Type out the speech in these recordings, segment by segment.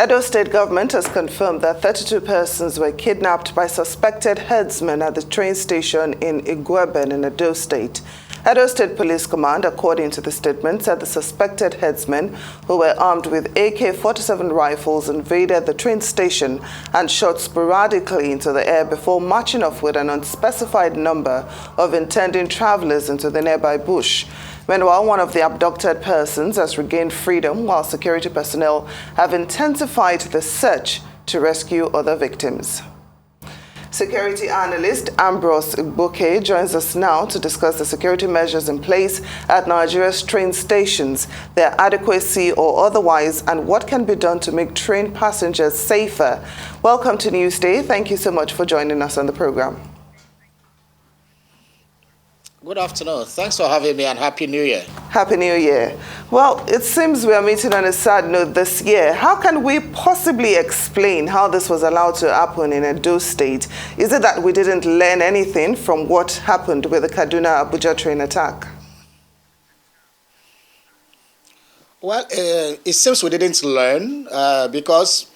Edo State government has confirmed that 32 persons were kidnapped by suspected herdsmen at the train station in Igboke in Edo State. Edo State Police Command, according to the statement, said the suspected herdsmen, who were armed with AK-47 rifles, invaded the train station and shot sporadically into the air before marching off with an unspecified number of intending travelers into the nearby bush. Meanwhile, one of the abducted persons has regained freedom, while security personnel have intensified the search to rescue other victims. Security analyst Ambrose Igboke joins us now to discuss the security measures in place at Nigeria's train stations, their adequacy or otherwise, and what can be done to make train passengers safer. Welcome to Newsday. Thank you so much for joining us on the program. Good afternoon. Thanks for having me and Happy New Year. Happy New Year. Well, it seems we are meeting on a sad note this year. How can we possibly explain how this was allowed to happen in Edo State? Is it that we didn't learn anything from what happened with the Kaduna-Abuja train attack? Well, it seems we didn't learn because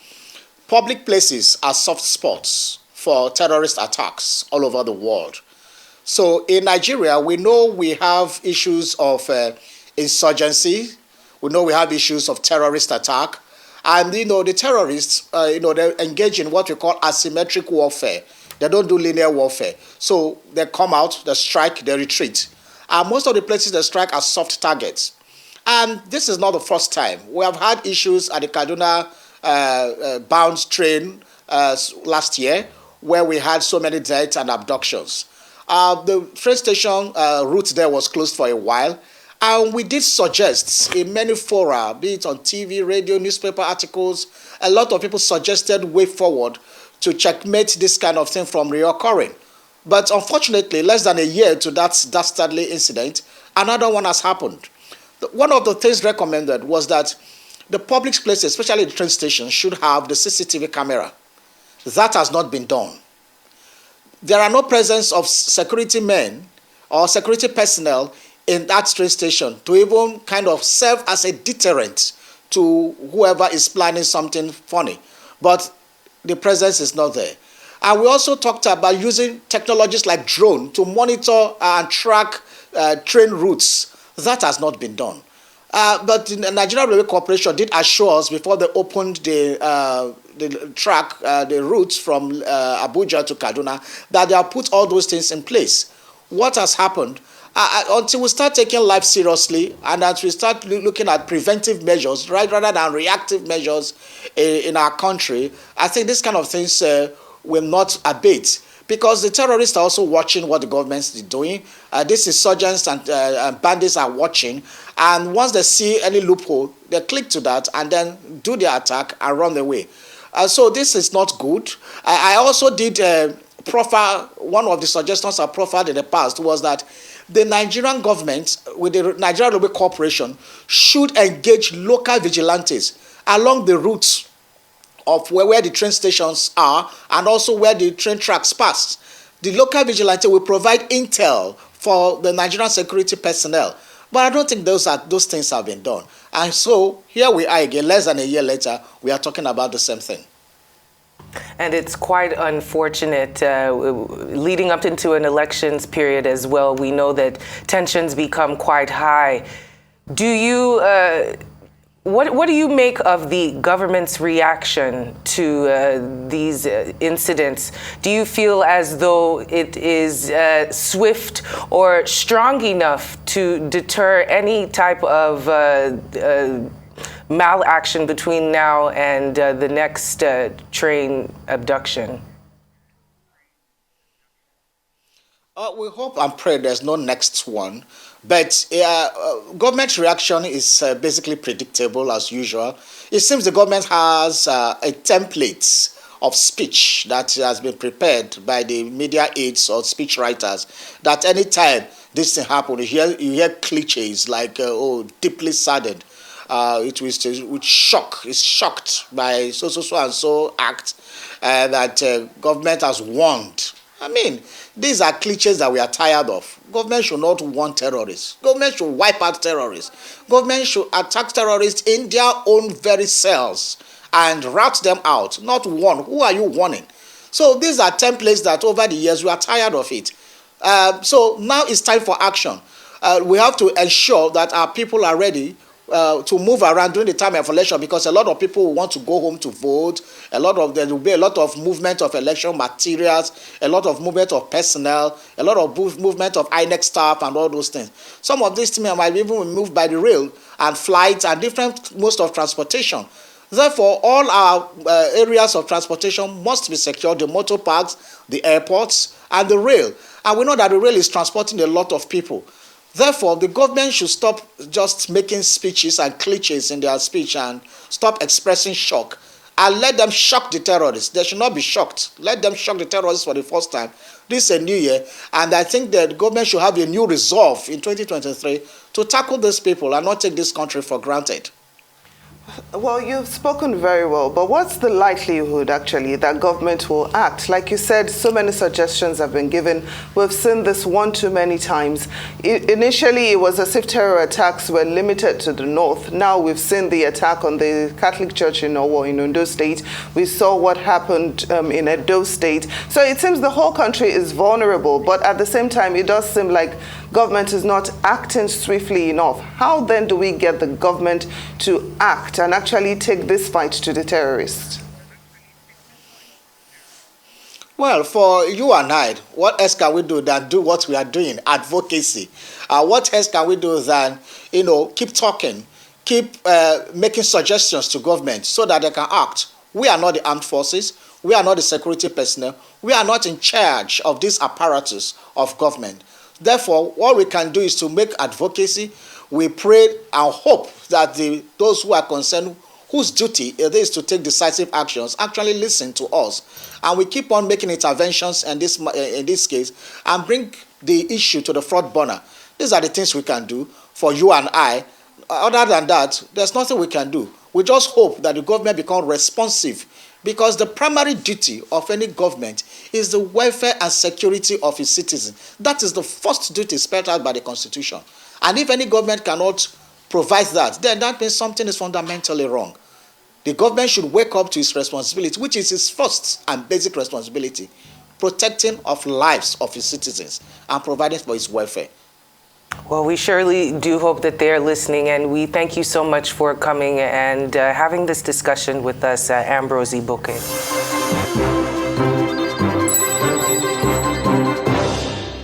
public places are soft spots for terrorist attacks all over the world. So in Nigeria, we know we have issues of insurgency. We know we have issues of terrorist attack. And, the terrorists, they engage in what we call asymmetric warfare. They don't do linear warfare. So they come out, they strike, they retreat. And most of the places they strike are soft targets. And this is not the first time. We have had issues at the Kaduna bound train last year where we had so many deaths and abductions. The train station route there was closed for a while, and we did suggest in many fora, be it on TV, radio, newspaper articles, a lot of people suggested way forward to checkmate this kind of thing from reoccurring. But unfortunately, less than a year to that dastardly incident, another one has happened. One of the things recommended was that the public places, especially the train stations, should have the CCTV camera. That has not been done. There are no presence of security men or security personnel in that train station to even kind of serve as a deterrent to whoever is planning something funny. But the presence is not there. And we also talked about using technologies like drone to monitor and track train routes. That has not been done. But the Nigerian Railway Corporation did assure us before they opened the routes from Abuja to Kaduna that they have put all those things in place. What has happened? Until we start taking life seriously and as we start looking at preventive measures rather than reactive measures in our country, I think this kind of things will not abate. Because the terrorists are also watching what the government is doing. These insurgents and bandits are watching. And once they see any loophole, they click to that and then do the attack and run away. So this is not good. I also did profile, one of the suggestions I profiled in the past was that the Nigerian government, with the Nigerian Railway Corporation, should engage local vigilantes along the routes of where the train stations are and also where the train tracks pass. The local vigilante will provide intel for the Nigerian security personnel. But I don't think those things have been done. And so here we are again, less than a year later, we are talking about the same thing. And it's quite unfortunate leading up into an elections period as well. We know that tensions become quite high. Do you... What do you make of the government's reaction to these incidents? Do you feel as though it is swift or strong enough to deter any type of malaction between now and the next train abduction? We hope and pray there's no next one. But government reaction is basically predictable as usual. It seems the government has a template of speech that has been prepared by the media aides or speech writers that anytime this thing happens, you hear cliches like, deeply saddened. It was with shock, is shocked by so and so act that government has warned. I mean, these are cliches that we are tired of. Government should not want terrorists. Government should wipe out terrorists. Government should attack terrorists in their own very cells and rout them out, not warn. Who are you warning? So these are templates that over the years we are tired of it. So now it's time for action. We have to ensure that our people are ready to move around during the time of election, because a lot of people will want to go home to vote. There will be a lot of movement of election materials, a lot of movement of personnel, a lot of movement of INEC staff and all those things. Some of these things might even be moved by the rail and flights and different modes of transportation. Therefore, all our areas of transportation must be secured: the motor parks, the airports, and the rail. And we know that the rail is transporting a lot of people. Therefore, the government should stop just making speeches and cliches in their speech and stop expressing shock, and let them shock the terrorists. They should not be shocked. Let them shock the terrorists for the first time. This is a new year, and I think that the government should have a new resolve in 2023 to tackle these people and not take this country for granted. Well, you've spoken very well, but what's the likelihood, actually, that government will act? Like you said, so many suggestions have been given. We've seen this one too many times. Initially, it was as if terror attacks were limited to the north. Now we've seen the attack on the Catholic Church in Ondo State. We saw what happened in Edo State. So it seems the whole country is vulnerable, but at the same time, it does seem like government is not acting swiftly enough. How then do we get the government to act and actually take this fight to the terrorists? Well, for you and I, what else can we do than do what we are doing, advocacy? What else can we do than, keep talking, keep making suggestions to government so that they can act? We are not the armed forces. We are not the security personnel. We are not in charge of this apparatus of government. Therefore, what we can do is to make advocacy. We pray and hope that those who are concerned, whose duty it is to take decisive actions, actually listen to us. And we keep on making interventions in this case and bring the issue to the front burner. These are the things we can do for you and I. Other than that, there's nothing we can do. We just hope that the government becomes responsive, because the primary duty of any government is the welfare and security of its citizens. That is the first duty spelled out by the Constitution. And if any government cannot provide that, then that means something is fundamentally wrong. The government should wake up to its responsibility, which is its first and basic responsibility: protecting of lives of its citizens and providing for its welfare. Well, we surely do hope that they're listening, and we thank you so much for coming and having this discussion with us, Ambrose Igboke.